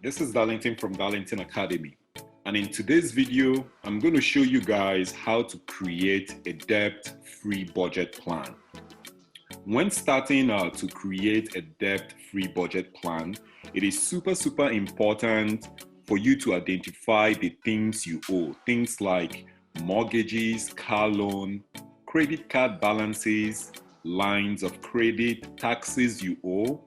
This is Darlington from Darlington Academy, and in today's video I'm going to show you guys how to create a debt-free budget plan. When starting to create a debt-free budget plan, it is super important for you to identify the things you owe, things like mortgages, car loan, credit card balances, lines of credit, taxes you owe,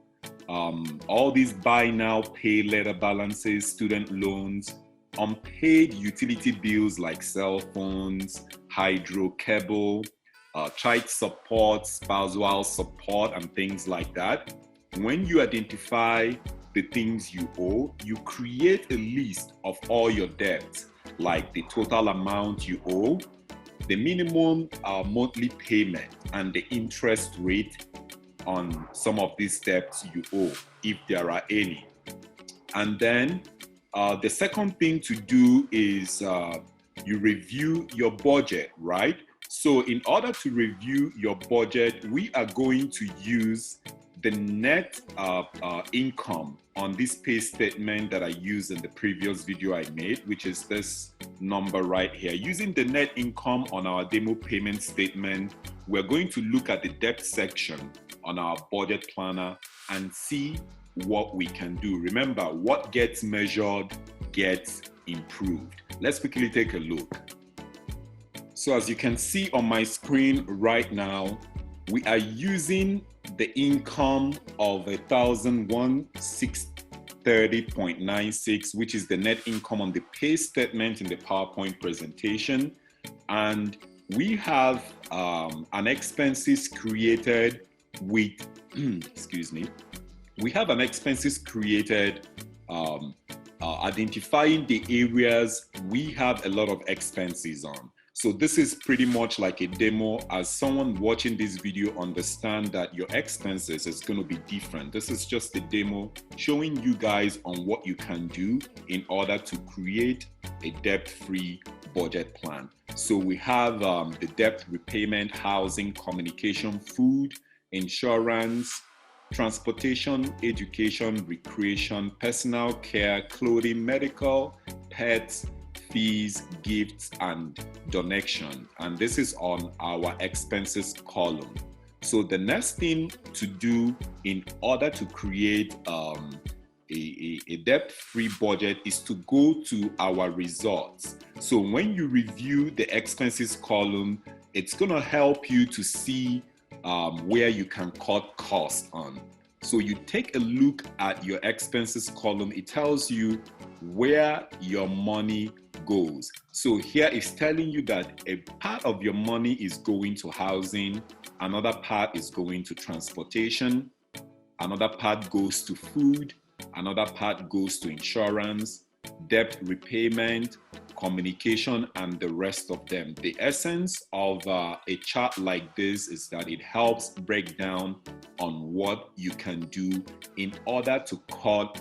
all these buy now, pay later balances, student loans, unpaid utility bills like cell phones, hydro, cable, child support, spousal support, and things like that. When you identify the things you owe, you create a list of all your debts, like the total amount you owe, the minimum monthly payment, and the interest rate on some of these debts you owe, if there are any. And then the second thing to do is you review your budget, right? So in order to review your budget, we are going to use the net income on this pay statement that I used in the previous video I made, which is this number right here. Using the net income on our demo payment statement, we're going to look at the debt section on our budget planner and see what we can do. Remember, what gets measured gets improved. Let's quickly take a look. So as you can see on my screen right now, we are using the income of 1,630.96, which is the net income on the pay statement in the PowerPoint presentation. And we have an expenses created with, excuse me, we have an expenses created identifying the areas we have a lot of expenses on. So this is pretty much like a demo. As someone watching this video understand that your expenses is going to be different. This is just a demo showing you guys on what you can do in order to create a debt-free budget plan. So we have the debt repayment, housing, communication, food, insurance, transportation, education, recreation, personal care, clothing, medical, pets, fees, gifts, and donation. And this is on our expenses column. So the next thing to do in order to create a debt-free budget is to go to our results. So when you review the expenses column, it's going to help you to see where you can cut costs on. So you take a look at your expenses column. It tells you where your money goes. So here it's telling you that a part of your money is going to housing, another part is going to transportation, another part goes to food, another part goes to insurance, debt repayment, communication, and the rest of them. The essence of a chart like this is that it helps break down on what you can do in order to cut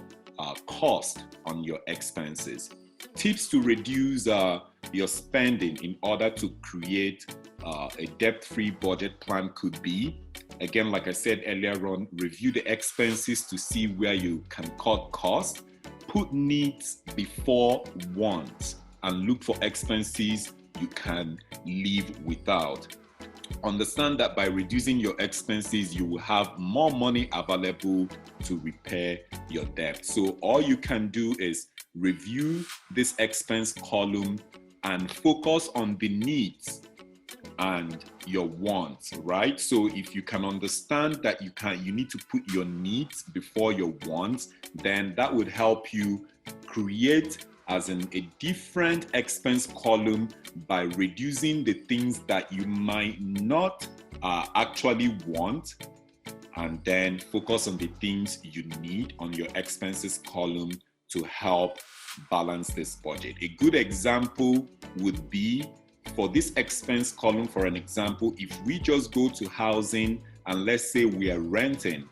cost on your expenses. Tips to reduce your spending in order to create a debt-free budget plan could be, again, like I said earlier on, review the expenses to see where you can cut costs, put needs before wants, and look for expenses you can live without. Understand that by reducing your expenses, you will have more money available to repair your debt. So all you can do is review this expense column and focus on the needs and your wants, right? So if you can understand that you need to put your needs before your wants, then that would help you create as in a different expense column by reducing the things that you might not actually want, and then focus on the things you need on your expenses column to help balance this budget. A good example would be for this expense column, for an example, if we just go to housing and let's say we are renting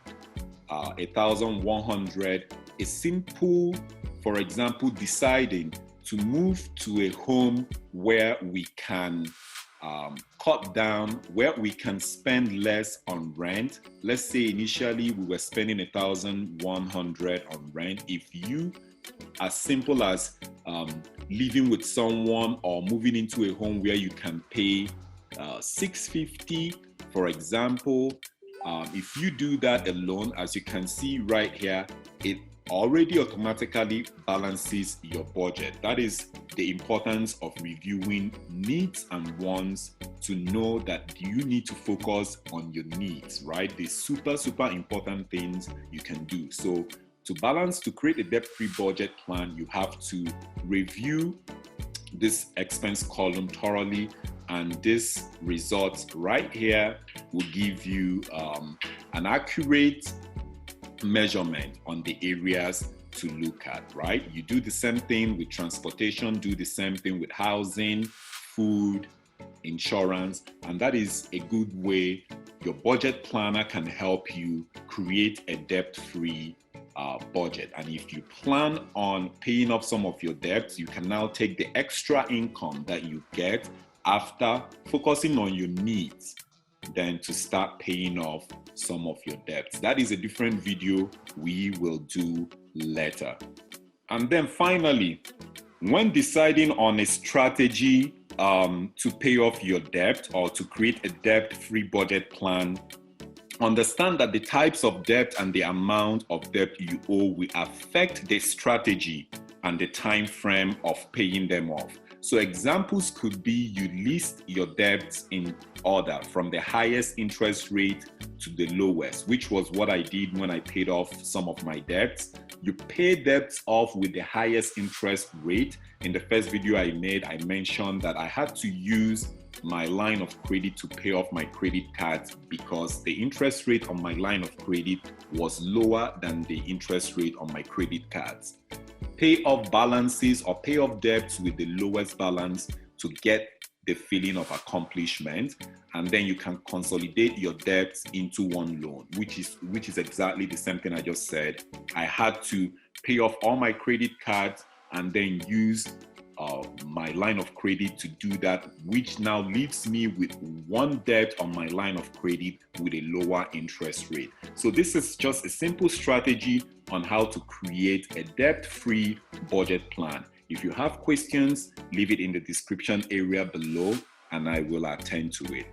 1,100, a simple, for example, deciding to move to a home where we can cut down, where we can spend less on rent. Let's say initially we were spending 1,100 on rent. If you as simple as living with someone or moving into a home where you can pay $650, for example. If you do that alone, as you can see right here, it already automatically balances your budget. That is the importance of reviewing needs and wants, to know that you need to focus on your needs, right? The super important things you can do. So to create a debt-free budget plan, you have to review this expense column thoroughly, and this results right here will give you an accurate measurement on the areas to look at, right? You do the same thing with transportation, do the same thing with housing, food, insurance, and that is a good way your budget planner can help you create a debt-free budget. And if you plan on paying off some of your debts, you can now take the extra income that you get after focusing on your needs, then to start paying off some of your debts. That is a different video we will do later. And then finally, when deciding on a strategy to pay off your debt or to create a debt-free budget plan, understand that the types of debt and the amount of debt you owe will affect the strategy and the time frame of paying them off. So examples could be you list your debts in order from the highest interest rate to the lowest, which was what I did when I paid off some of my debts. You pay debts off with the highest interest rate. In the first video I made, I mentioned that I had to use my line of credit to pay off my credit cards because the interest rate on my line of credit was lower than the interest rate on my credit cards. Pay off balances or pay off debts with the lowest balance to get the feeling of accomplishment, and then you can consolidate your debts into one loan, which is exactly the same thing I just said. I had to pay off all my credit cards and then use my line of credit to do that, which now leaves me with one debt on my line of credit with a lower interest rate. So this is just a simple strategy on how to create a debt-free budget plan. If you have questions, leave it in the description area below and I will attend to it.